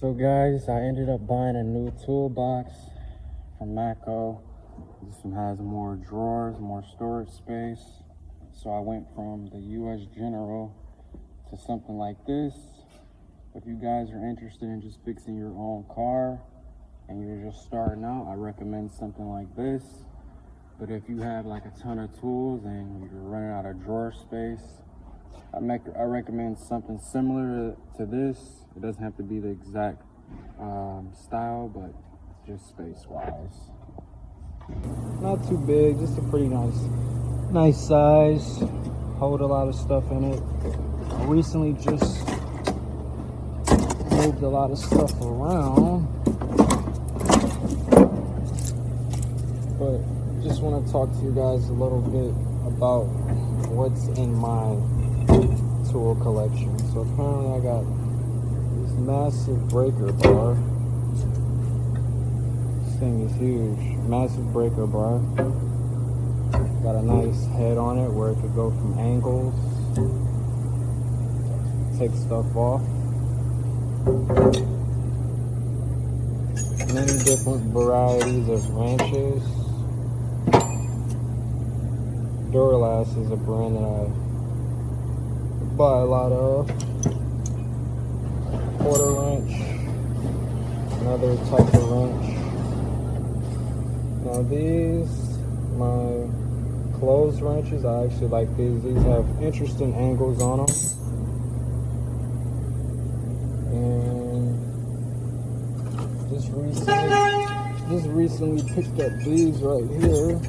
So guys, I ended up buying a new toolbox from Matco. This one has more drawers, more storage space. So I went from the US General to something like this. If you guys are interested in just fixing your own car and you're just starting out, I recommend something like this. But if you have like a ton of tools and you're running out of drawer space, I recommend something similar to this. It doesn't have to be the exact style, but just space-wise. Not too big, just a pretty nice size. Hold a lot of stuff in it. I recently just moved a lot of stuff around, but just want to talk to you guys a little bit about what's in my tool collection. So apparently I got this massive breaker bar. This thing is huge. Massive breaker bar. Got a nice head on it where it could go from angles, take stuff off. Many different varieties of wrenches. Duralast is a brand that I buy a lot of. Quarter wrench, another type of wrench. Now these, my closed wrenches, I actually like these. These have interesting angles on them. And just recently picked up these right here.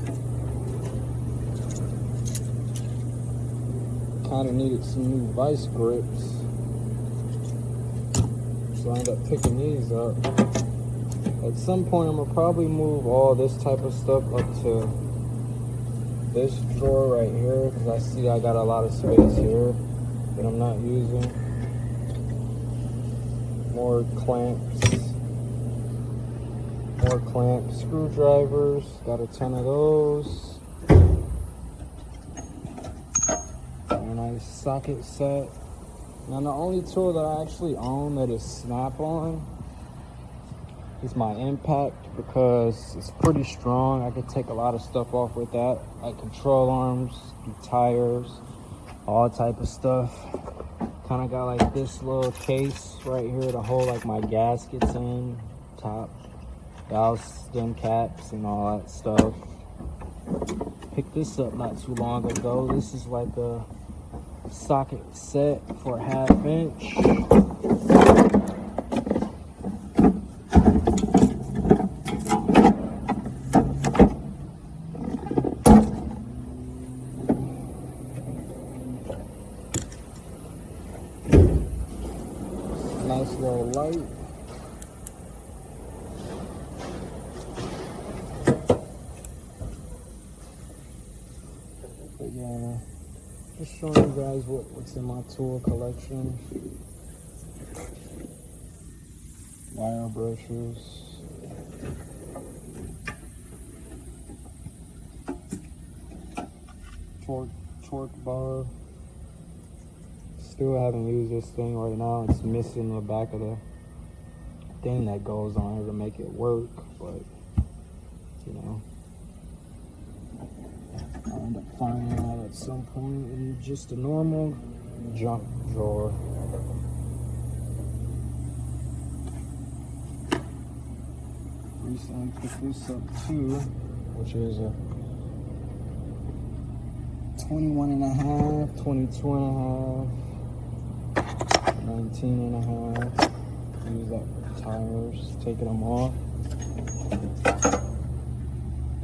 Kind of needed some new vice grips, so I ended up picking these up. At some point I'm gonna probably move all this type of stuff up to this drawer right here, because I see I got a lot of space here that I'm not using. More clamps, screwdrivers, got a ton of those. Nice socket set. Now the only tool that I actually own that is Snap-on is my Impact, because it's pretty strong. I could take a lot of stuff off with that, like control arms, tires, all type of stuff. Kind of got like this little case right here to hold like my gaskets in, top, valve stem caps and all that stuff. Picked this up not too long ago. This is like a socket set for 1/2 inch. Nice little light. But yeah, just showing you guys what's in my tool collection. Wire brushes. Torque bar. Still haven't used this thing right now. It's missing the back of the thing that goes on here to make it work, but you know, I'll end up finding out at some point. And just a normal junk drawer. Recently picked this up too, which is a 21.5, 22.5, 19.5. Use that for tires, taking them off.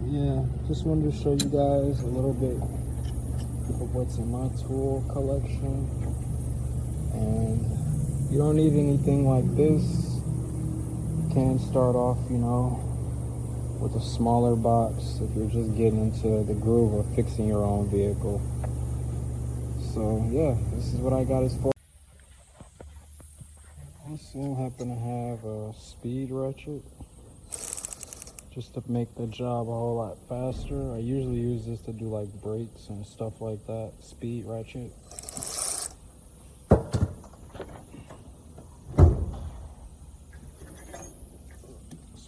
Yeah, just wanted to show you guys a little bit of what's in my tool collection. And you don't need anything like this. You can start off, you know, with a smaller box if you're just getting into the groove of fixing your own vehicle. So yeah, this is what I got as far. I also happen to have a speed ratchet just to make the job a whole lot faster. I usually use this to do like brakes and stuff like that. Speed ratchet.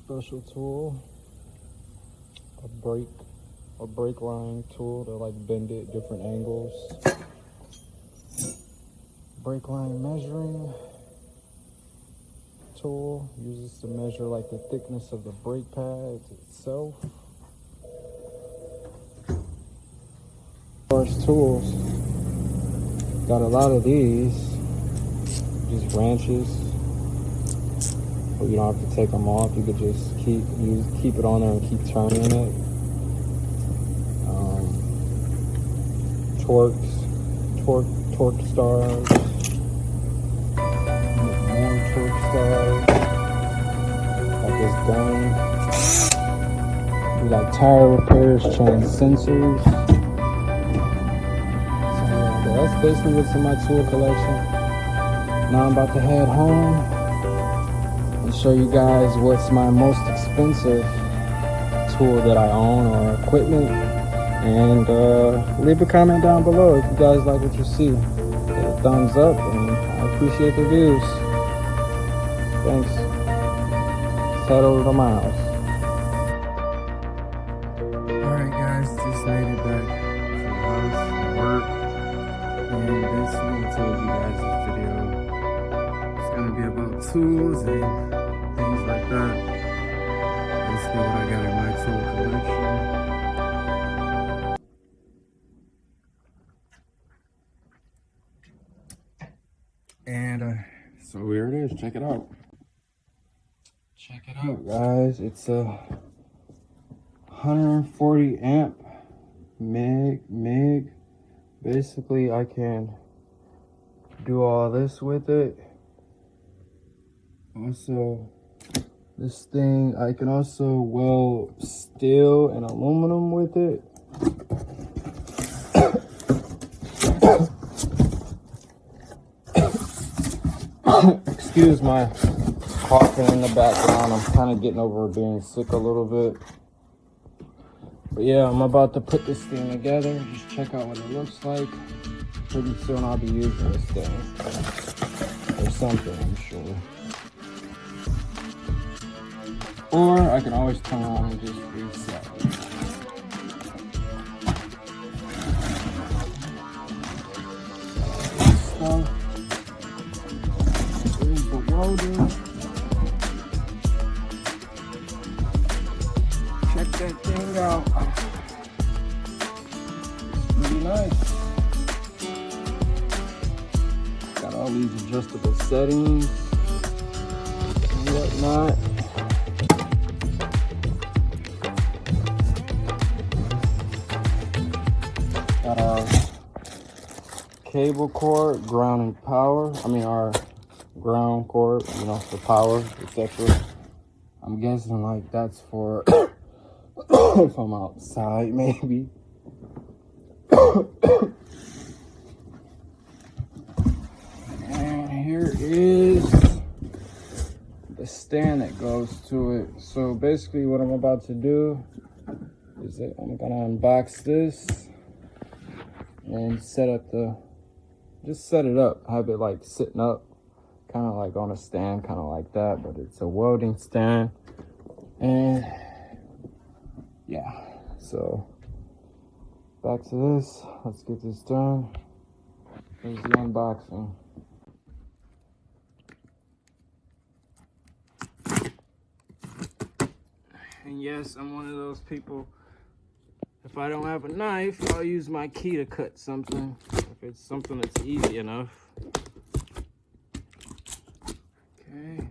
special tool, a brake line tool to like bend it different angles. Brake line measuring tool uses to measure like the thickness of the brake pads itself. As far as tools, got a lot of these, just wrenches. But you don't have to take them off. You could just keep it on there and keep turning it. Torque stars. More torque stars. Like this gun. We got tire repairs, change sensors. So that's basically what's in my tool collection. Now I'm about to head home and show you guys what's my most expensive tool that I own or equipment. And leave a comment down below if you guys like what you see. Give a thumbs up, and I appreciate the views. Thanks. Let's head over to my house. Alright guys, just made it back to the house from work. And basically I told you guys this video is going to be about tools and things like that. Basically what I got in my tool collection. And so here it is. Check it out. Check it out, guys. It's a 140 amp MIG. Basically, I can do all this with it. Also, this thing, I can also weld steel and aluminum with it. Excuse my coughing in the background. I'm kind of getting over being sick a little bit. But yeah, I'm about to put this thing together. Just check out what it looks like. Pretty soon I'll be using this thing. Or something, I'm sure. Or I can always turn on and just reset. Stuff. There's the welder. Check that thing out. It's pretty nice. Got all these adjustable settings and whatnot. Got our cable cord, ground and power. Our ground cord, for power, etc. I'm guessing like that's for if I'm outside, maybe. And here is the stand that goes to it. So basically what I'm about to do is that I'm gonna unbox this and just set it up, have it like sitting up, kind of like on a stand, kind of like that, but it's a welding stand. And yeah, so back to this. Let's get this done. Here's the unboxing. And yes, I'm one of those people, if I don't have a knife, I'll use my key to cut something, if it's something that's easy enough. Okay.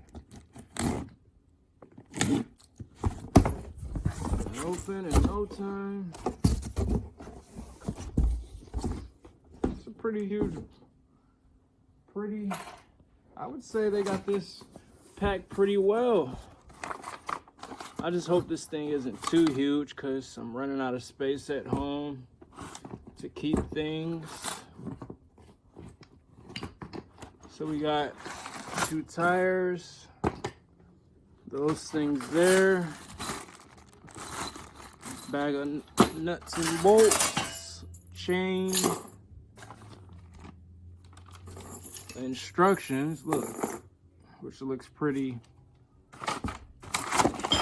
Open in no time. It's a pretty huge, I would say they got this packed pretty well. I just hope this thing isn't too huge because I'm running out of space at home to keep things. So we got 2 tires, those things there, bag of nuts and bolts, chain, instructions, look, which looks pretty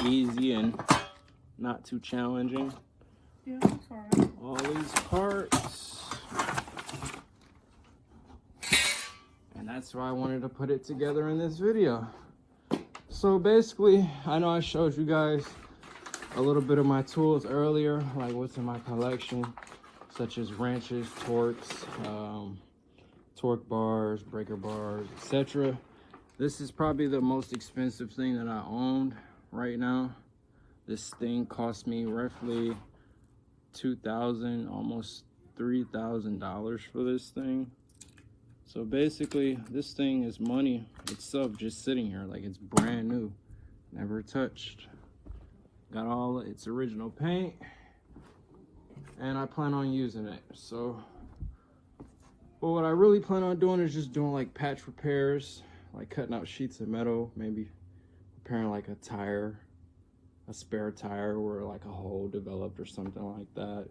easy and not too challenging. Yeah, that's alright. All these parts. And that's why I wanted to put it together in this video. So basically, I know I showed you guys a little bit of my tools earlier, like what's in my collection, such as wrenches, torques, torque bars, breaker bars, etc. This is probably the most expensive thing that I owned right now. This thing cost me roughly $2,000, almost $3,000 for this thing. So basically, this thing is money itself, just sitting here like it's brand new, never touched. Got all its original paint, and I plan on using it. So, but what I really plan on doing is just doing like patch repairs, like cutting out sheets of metal, maybe repairing like a tire, a spare tire where like a hole developed or something like that.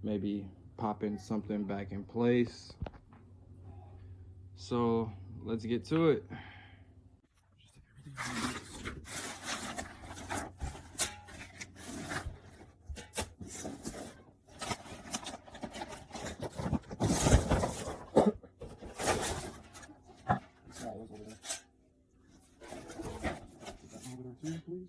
Maybe popping something back in place. So let's get to it. Please.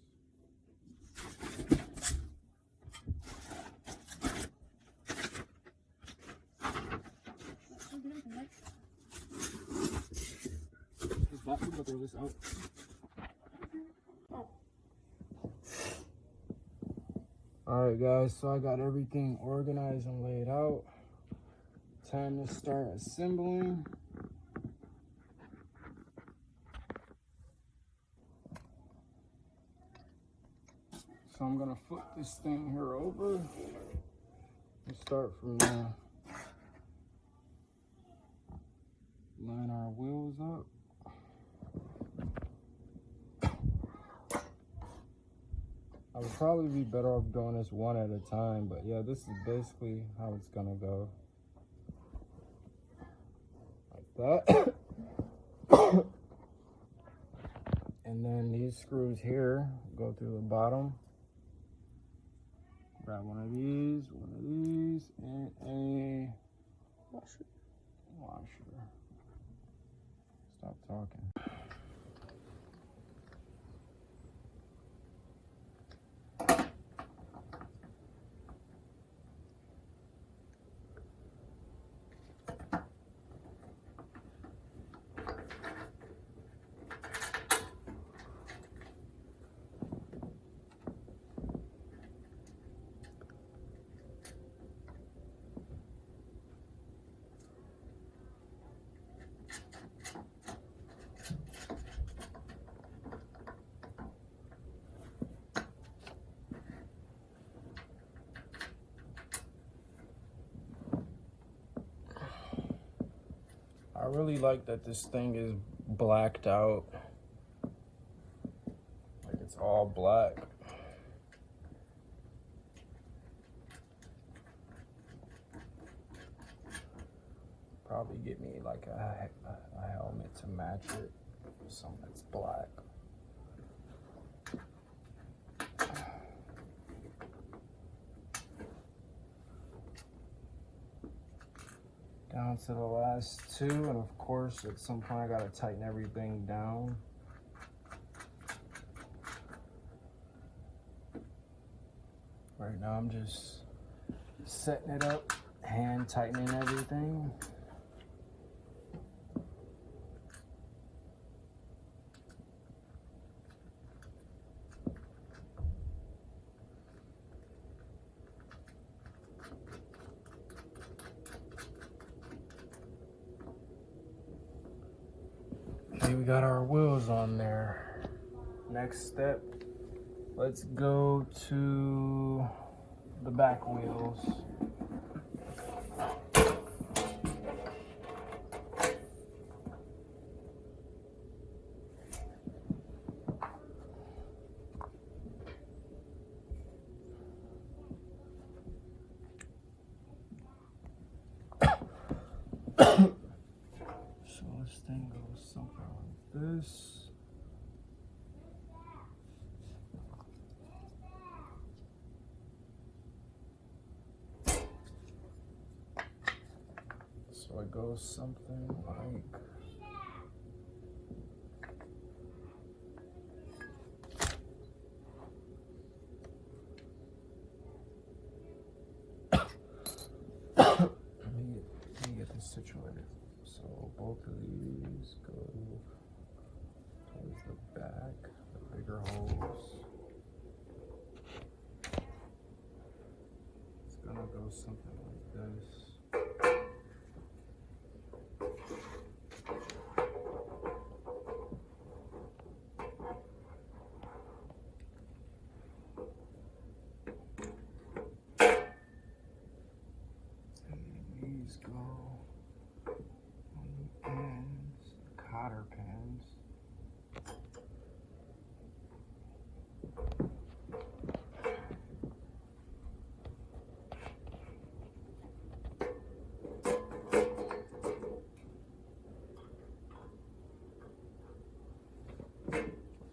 Throw this out. Alright guys, so I got everything organized and laid out. Time to start assembling. So I'm gonna flip this thing here over and start from there. Line our wheels up. I would probably be better off doing this one at a time, but yeah, this is basically how it's gonna go. Like that. And then these screws here go through the bottom. Grab one of these, and a washer. Stop talking. I really like that this thing is blacked out. Like it's all black. Probably get me like a helmet to match it. Something that's black. Down to the last two, and of course at some point I gotta tighten everything down. Right now I'm just setting it up, hand tightening everything. Okay, we got our wheels on there. Next step, let's go to the back wheels. So this thing goes something like this. So it goes something like. Let me get this situated. So both of these go towards the back, the bigger holes. It's gonna go something like this. These go on the ends, the cotter pins.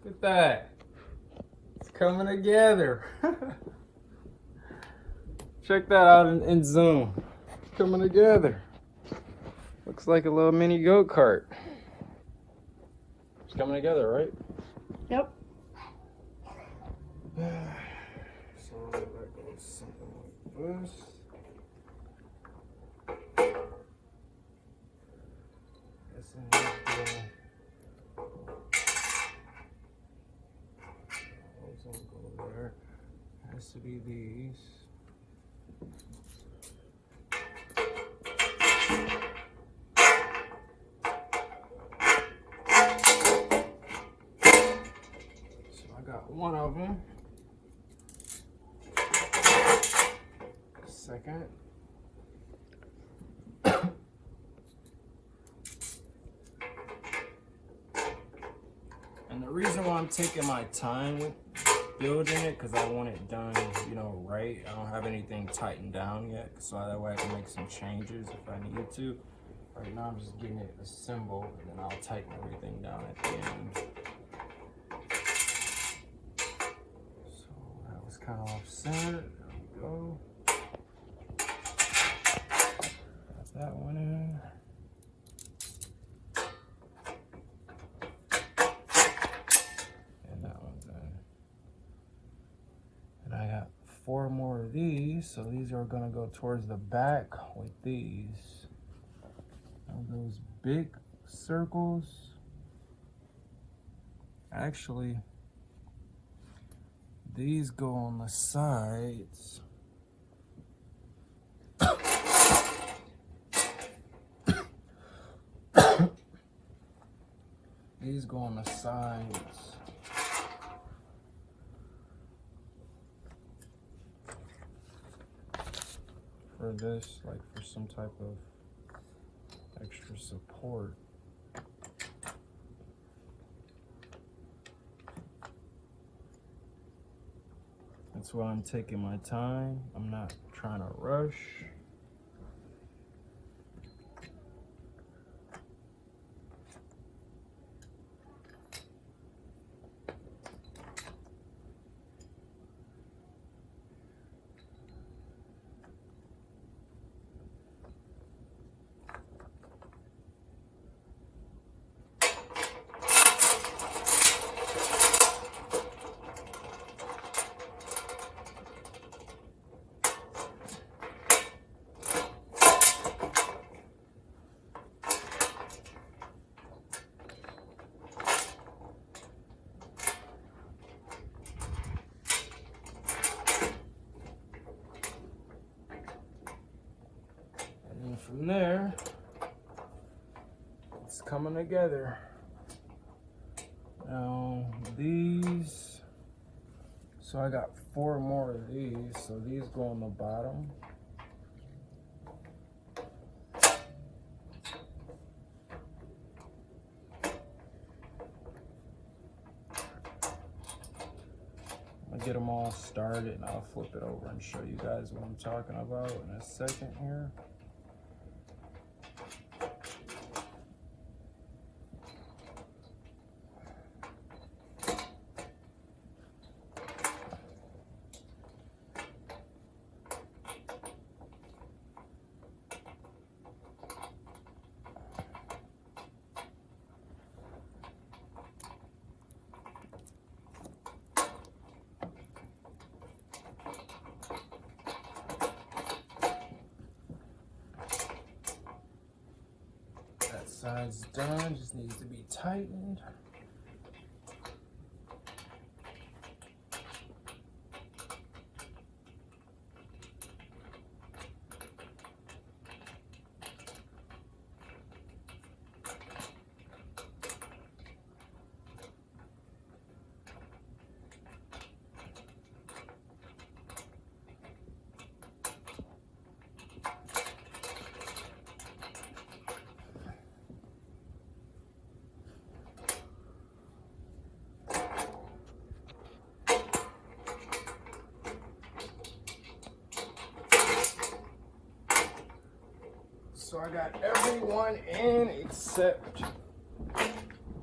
Look at that. It's coming together. Check that out in Zoom. Coming together. Looks like a little mini go-kart. It's coming together, right? Yep. So that goes something like this. Guess I need to those don't go there. Has to be these. Got one of them. Second. And the reason why I'm taking my time with building it, because I want it done, right. I don't have anything tightened down yet, so that way I can make some changes if I need to. Right now I'm just getting it assembled, and then I'll tighten everything down at the end. Kind of off center. There we go. Got that one in. And that one's in. And I got 4 more of these, so these are gonna go towards the back with these. Now those big circles. Actually, these go on the sides. These go on the sides. For this, like for some type of extra support. That's why I'm taking my time. I'm not trying to rush. From there, it's coming together. Now these, so I got 4 more of these, so these go on the bottom. I'll get them all started and I'll flip it over and show you guys what I'm talking about in a second here. side's done, just needs to be tightened. So I got everyone in except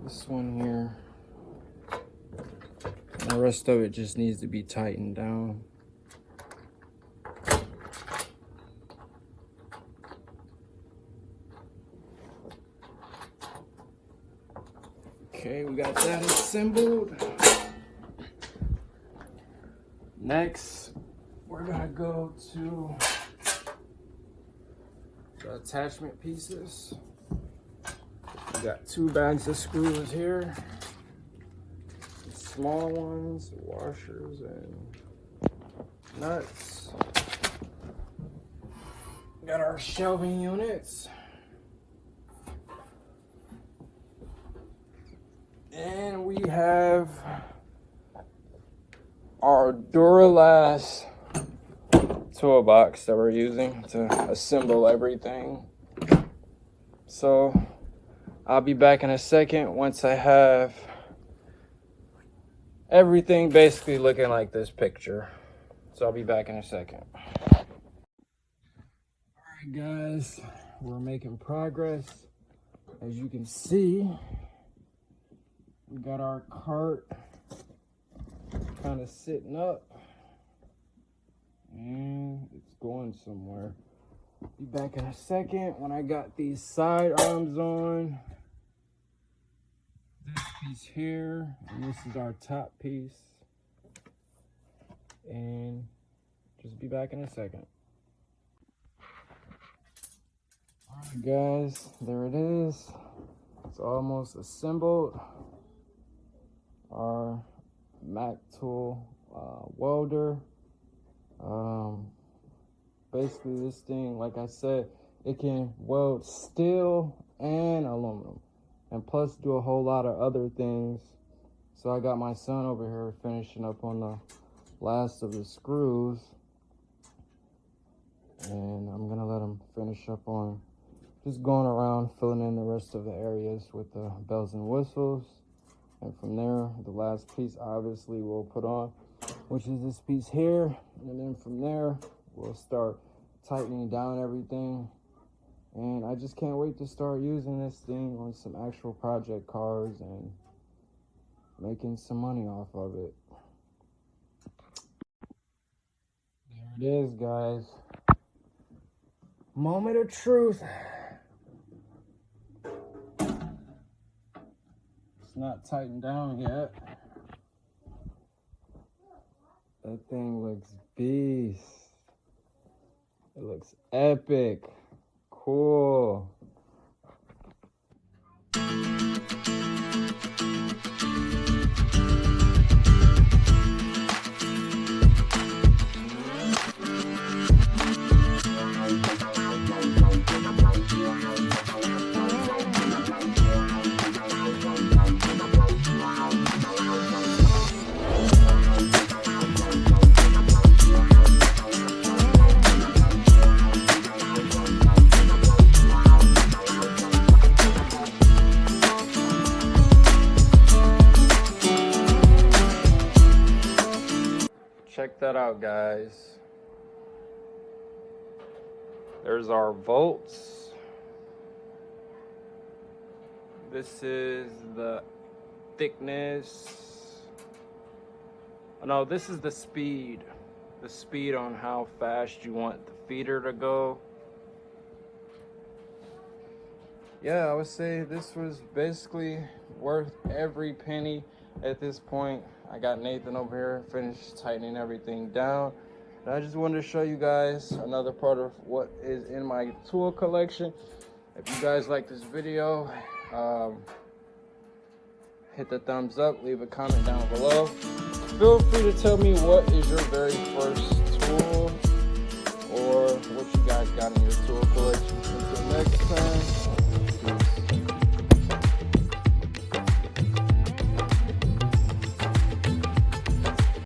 this one here. The rest of it just needs to be tightened down. Okay, we got that assembled. Next, we're gonna go to the attachment pieces. We got 2 bags of screws here. Small ones, washers, and nuts. Got our shelving units. And we have our Duralast toolbox that we're using to assemble everything. So I'll be back in a second once I have everything basically looking like this picture. So I'll be back in a second. All right, guys, we're making progress. As you can see, we got our cart kind of sitting up and it's going somewhere. Be back in a second when I got these side arms on. This piece here, and this is our top piece. And just be back in a second. Alright guys, there it is. It's almost assembled. Our Mac tool welder. Basically this thing, like I said, it can weld steel and aluminum, and plus do a whole lot of other things. So I got my son over here finishing up on the last of the screws, and I'm gonna let him finish up on just going around filling in the rest of the areas with the bells and whistles. And from there, the last piece obviously we'll put on, which is this piece here. And then from there, we'll start tightening down everything. And I just can't wait to start using this thing on some actual project cars and making some money off of it. There it is, guys. Moment of truth. It's not tightened down yet. That thing looks beast. It looks epic. Cool. Check that out, guys. There's our volts. This is the thickness. Oh, no, this is the speed. The speed on how fast you want the feeder to go. Yeah, I would say this was basically worth every penny at this point. I got Nathan over here finished tightening everything down. And I just wanted to show you guys another part of what is in my tool collection. If you guys like this video, hit the thumbs up, leave a comment down below. Feel free to tell me what is your very first tool